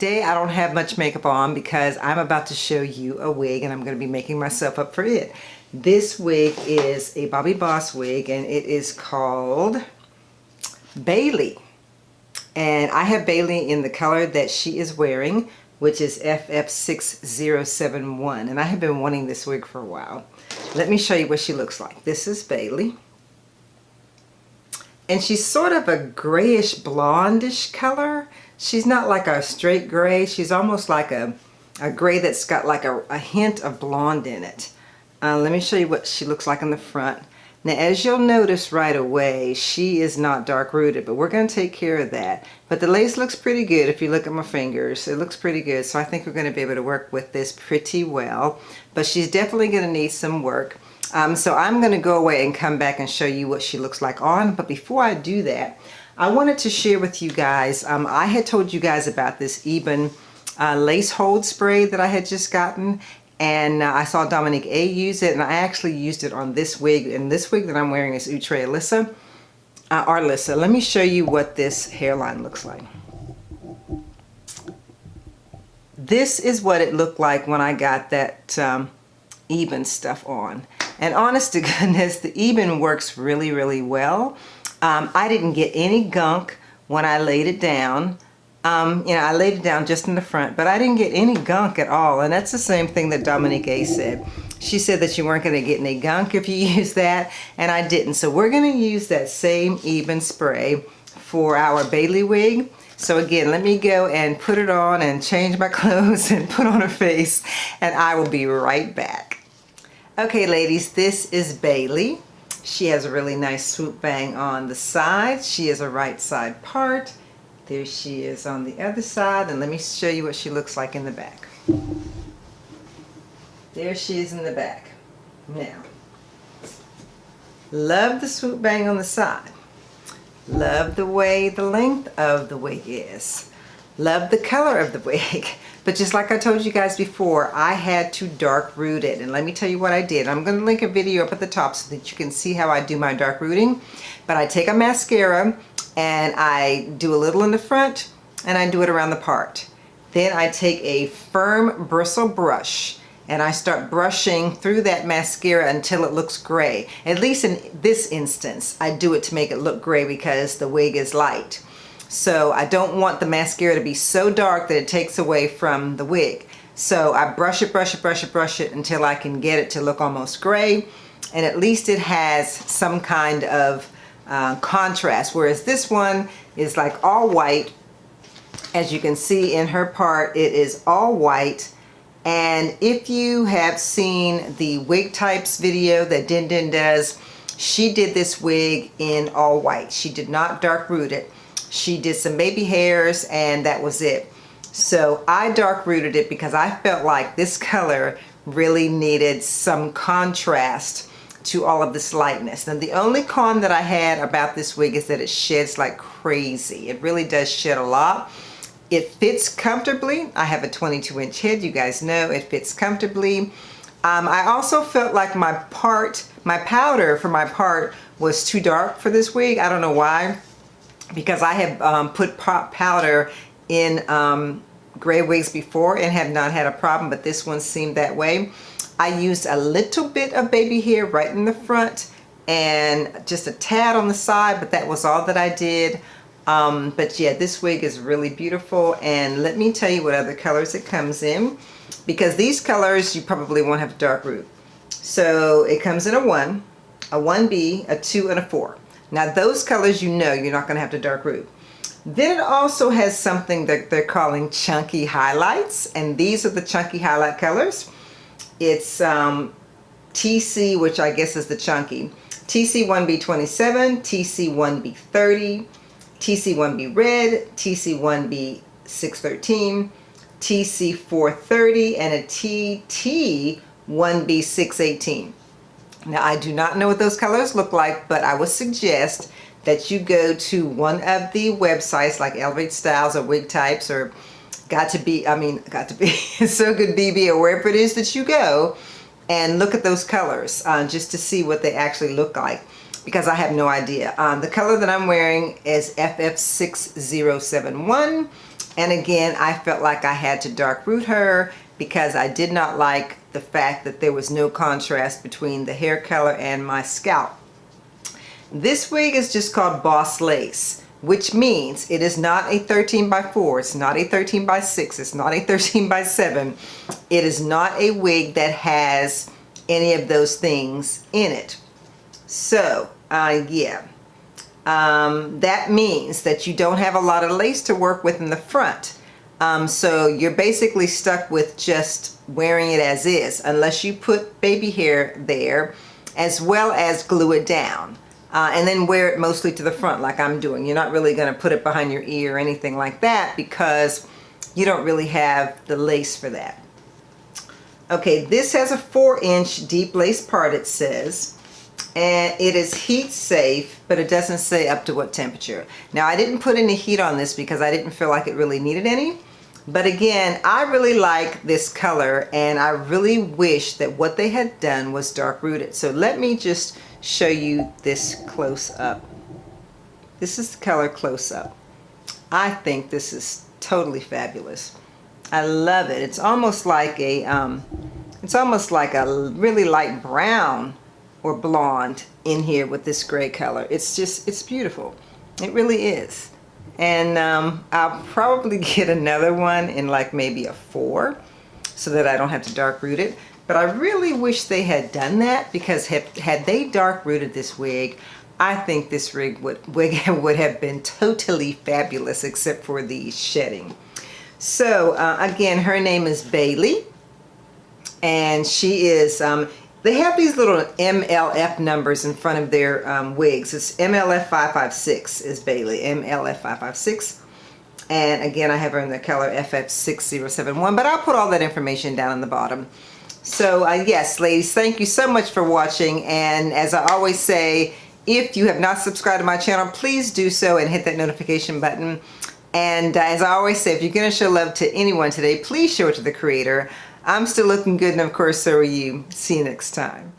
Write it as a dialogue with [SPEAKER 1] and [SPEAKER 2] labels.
[SPEAKER 1] today I don't have much makeup on because I'm about to show you a wig and I'm going to be making myself up for it. This wig is a Bobbi Boss wig and it is called Bailey. And I have Bailey in the color that she is wearing, which is FF6071. And I have been wanting this wig for a while. Let me show you what she looks like. This is Bailey. And she's sort of a grayish blondish color. She's not like a straight gray. She's almost like a gray that's got like a hint of blonde in it. Let me show you what she looks like in the front. Now, as you'll notice right away, she is not dark rooted, but we're going to take care of that. But the lace looks pretty good. If you look at my fingers, it looks pretty good. So I think we're going to be able to work with this pretty well. But she's definitely going to need some work. So I'm going to go away and come back and show you what she looks like on. But before I do that, I wanted to share with you guys, I had told you guys about this Eben lace hold spray that I had just gotten. And I saw Dominique A use it, and I actually used it on this wig. And this wig that I'm wearing is Outre Alyssa. Arlissa. Let me show you what this hairline looks like. This is what it looked like when I got that Eben stuff on. And honest to goodness, the Eben works really, really well. I didn't get any gunk when I laid it down. You know, I laid it down just in the front, but I didn't get any gunk at all. And that's the same thing that Dominique A said. She said that you weren't going to get any gunk if you use that, and I didn't. So we're going to use that same Eben spray for our Bailey wig. So again, let me go and put it on and change my clothes and put on her face, and I will be right back. Okay, ladies, this is Bailey. She has a really nice swoop bang on the side. She is a right side part. There she is on the other side, and let me show you what she looks like in the back. There she is in the back. Now, love the swoop bang on the side. Love the way the length of the wig is. Love the color of the wig. But just like I told you guys before, I had to dark root it. And let me tell you what I did. I'm going to link a video up at the top so that you can see how I do my dark rooting. But I take a mascara and I do a little in the front and I do it around the part. Then I take a firm bristle brush and I start brushing through that mascara until it looks gray. At least in this instance, I do it to make it look gray because the wig is light. So I don't want the mascara to be so dark that it takes away from the wig. So I brush it, brush it, brush it, brush it until I can get it to look almost gray. And at least it has some kind of contrast, whereas this one is like all white. As you can see in her part, it is all white. And if you have seen the wig types video that Din Din does, she did this wig in all white. She did not dark root it. She did some baby hairs and that was it. So I dark rooted it because I felt like this color really needed some contrast to all of this lightness. Now the only con that I had about this wig is that it sheds like crazy. It really does shed a lot. It fits comfortably. I have a 22-inch head, you guys know it fits comfortably. I also felt like my powder for my part was too dark for this wig. I don't know why, because I have put powder in gray wigs before and have not had a problem, but this one seemed that way. I used a little bit of baby hair right in the front and just a tad on the side, but that was all that I did. But yeah, this wig is really beautiful, and let me tell you what other colors it comes in, because these colors you probably won't have to dark root. So it comes in a 1, a 1B, a 2, and a 4. Now those colors, you know you're not going to have to dark root. Then it also has something that they're calling chunky highlights, and these are the chunky highlight colors. It's TC, which I guess is the chunky. TC1B27, TC1B30, TC1B red, TC1B613, TC430, and a TT1B618. Now I do not know what those colors look like, but I would suggest that you go to one of the websites like Elevate Styles or Wig Types or Got to Be So Good BB, or wherever it is that you go, and look at those colors just to see what they actually look like, because I have no idea. The color that I'm wearing is FF6071, And again, I felt like I had to dark root her because I did not like the fact that there was no contrast between the hair color and my scalp. This wig is just called Boss Lace, which means it is not a 13 by 4, it's not a 13 by 6, it's not a 13 by 7. It is not a wig that has any of those things in it. So, yeah. That means that you don't have a lot of lace to work with in the front. So you're basically stuck with just wearing it as is, unless you put baby hair there, as well as glue it down. And then wear it mostly to the front like I'm doing. You're not really going to put it behind your ear or anything like that because you don't really have the lace for that. Okay, this has a 4-inch deep lace part, it says. And it is heat safe, but it doesn't say up to what temperature. Now, I didn't put any heat on this because I didn't feel like it really needed any. But again, I really like this color, and I really wish that what they had done was dark rooted. So let me just show you this close up. This is the color close up. I think this is totally fabulous. I love it. It's almost like a really light brown or blonde in here with this gray color. It's beautiful. It really is. And I'll probably get another one in like maybe a 4 so that I don't have to dark root it. But I really wish they had done that, because had they dark rooted this wig, I think this wig would have been totally fabulous, except for the shedding. So again, her name is Bailey, and she is, they have these little MLF numbers in front of their wigs. It's MLF 556 is Bailey, MLF 556. And again, I have her in the color FF6071, but I'll put all that information down in the bottom. So yes, ladies, thank you so much for watching. And as I always say, if you have not subscribed to my channel, please do so and hit that notification button. And as I always say, if you're going to show love to anyone today, please show it to the creator. I'm still looking good, and of course, so are you. See you next time.